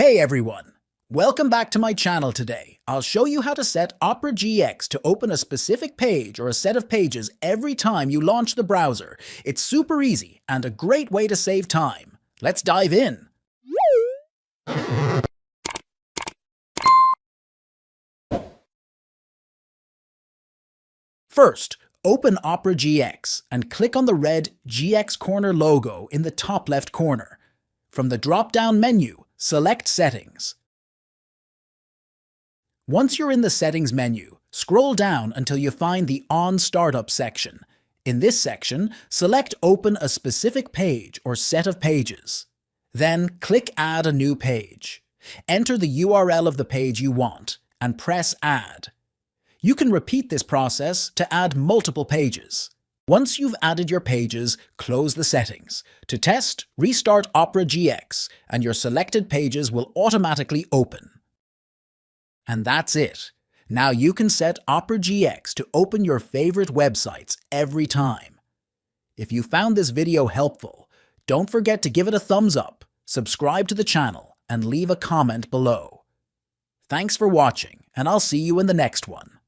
Hey everyone! Welcome back to my channel today. I'll show you how to set Opera GX to open a specific page or a set of pages every time you launch the browser. It's super easy and a great way to save time. Let's dive in. First, open Opera GX and click on the red GX Corner logo in the top left corner. From the drop-down menu, select Settings. Once you're in the Settings menu, scroll down until you find the On Startup section. In this section, select Open a specific page or set of pages. Then click Add a new page. Enter the URL of the page you want and press Add. You can repeat this process to add multiple pages. Once you've added your pages, close the settings. To test, restart Opera GX, and your selected pages will automatically open. And that's it. Now you can set Opera GX to open your favorite websites every time. If you found this video helpful, don't forget to give it a thumbs up, subscribe to the channel, and leave a comment below. Thanks for watching, and I'll see you in the next one.